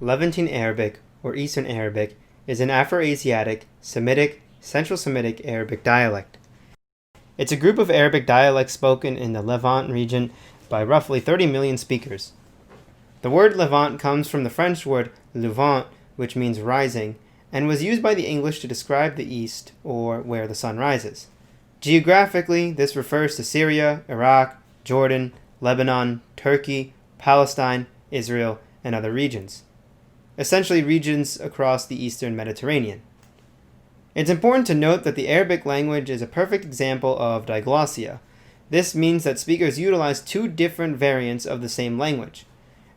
Levantine Arabic, or Eastern Arabic, is an Afro-Asiatic, Semitic, Central Semitic Arabic dialect. It's a group of Arabic dialects spoken in the Levant region by roughly 30 million speakers. The word Levant comes from the French word Levant, which means rising, and was used by the English to describe the east, or where the sun rises. Geographically, this refers to Syria, Iraq, Jordan, Lebanon, Turkey, Palestine, Israel, and other regions. Essentially regions across the eastern Mediterranean. It's important to note that the Arabic language is a perfect example of diglossia. This means that speakers utilize two different variants of the same language.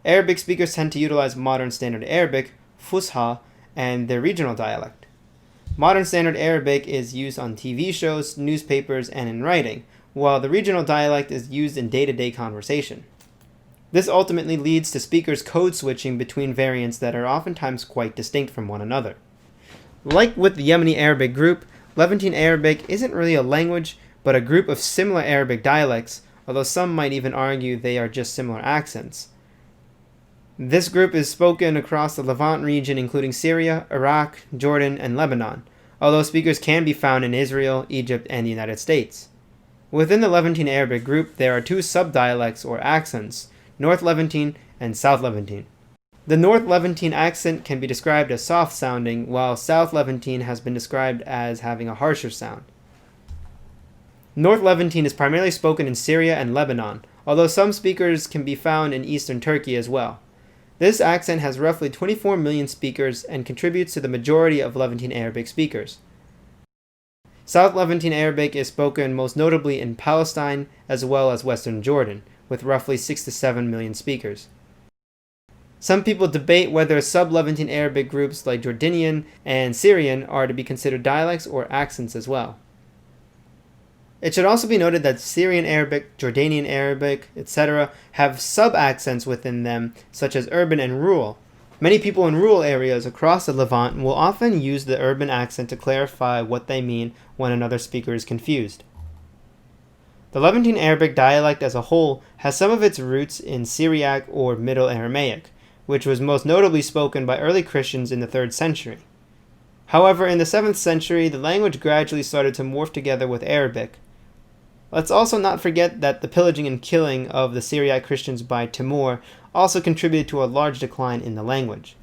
Arabic speakers tend to utilize Modern Standard Arabic, Fusha, and their regional dialect. Modern Standard Arabic is used on TV shows, newspapers, and in writing, while the regional dialect is used in day-to-day conversation. This ultimately leads to speakers code switching between variants that are oftentimes quite distinct from one another. Like with the Yemeni Arabic group, Levantine Arabic isn't really a language, but a group of similar Arabic dialects, although some might even argue they are just similar accents. This group is spoken across the Levant region, including Syria, Iraq, Jordan, and Lebanon, although speakers can be found in Israel, Egypt, and the United States. Within the Levantine Arabic group, there are two subdialects or accents, North Levantine and South Levantine. The North Levantine accent can be described as soft-sounding, while South Levantine has been described as having a harsher sound. North Levantine is primarily spoken in Syria and Lebanon, although some speakers can be found in eastern Turkey as well. This accent has roughly 24 million speakers and contributes to the majority of Levantine Arabic speakers. South Levantine Arabic is spoken most notably in Palestine as well as western Jordan, with roughly 6 to 7 million speakers. Some people debate whether sub-Levantine Arabic groups like Jordanian and Syrian are to be considered dialects or accents as well. It should also be noted that Syrian Arabic, Jordanian Arabic, etc. have sub-accents within them, such as urban and rural. Many people in rural areas across the Levant will often use the urban accent to clarify what they mean when another speaker is confused. The Levantine Arabic dialect as a whole has some of its roots in Syriac or Middle Aramaic, which was most notably spoken by early Christians in the 3rd century. However, in the 7th century, the language gradually started to morph together with Arabic. Let's also not forget that the pillaging and killing of the Syriac Christians by Timur also contributed to a large decline in the language.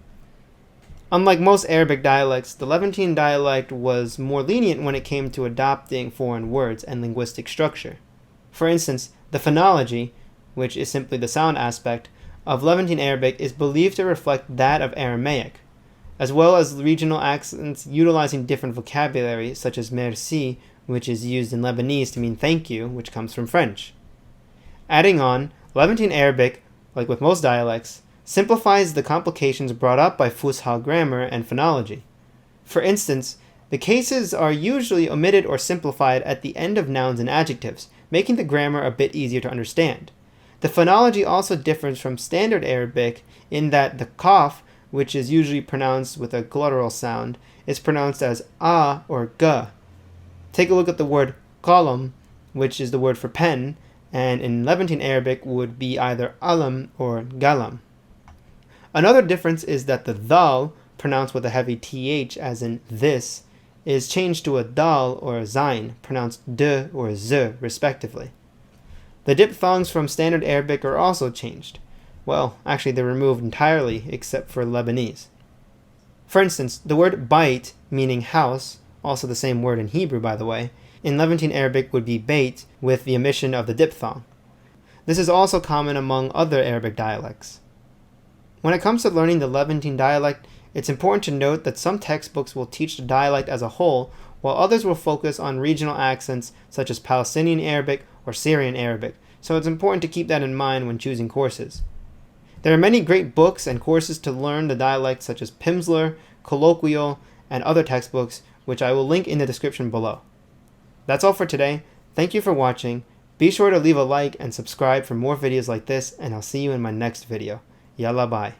Unlike most Arabic dialects, the Levantine dialect was more lenient when it came to adopting foreign words and linguistic structure. For instance, the phonology, which is simply the sound aspect, of Levantine Arabic is believed to reflect that of Aramaic, as well as regional accents utilizing different vocabulary such as merci, which is used in Lebanese to mean thank you, which comes from French. Adding on, Levantine Arabic, like with most dialects, simplifies the complications brought up by Fusha grammar and phonology. For instance, the cases are usually omitted or simplified at the end of nouns and adjectives, making the grammar a bit easier to understand. The phonology also differs from Standard Arabic in that the qaf, which is usually pronounced with a glottal sound, is pronounced as a or g. Take a look at the word qalam, which is the word for pen, and in Levantine Arabic would be either alam or galam. Another difference is that the dhal, pronounced with a heavy th as in this, is changed to a dal or a zain, pronounced d or z, respectively. The diphthongs from Standard Arabic are also changed. Well, actually they're removed entirely except for Lebanese. For instance, the word bait, meaning house, also the same word in Hebrew by the way, in Levantine Arabic would be bait with the omission of the diphthong. This is also common among other Arabic dialects. When it comes to learning the Levantine dialect, it's important to note that some textbooks will teach the dialect as a whole, while others will focus on regional accents such as Palestinian Arabic or Syrian Arabic, so it's important to keep that in mind when choosing courses. There are many great books and courses to learn the dialect such as Pimsleur, Colloquial, and other textbooks, which I will link in the description below. That's all for today. Thank you for watching. Be sure to leave a like and subscribe for more videos like this, and I'll see you in my next video. Yalla bye.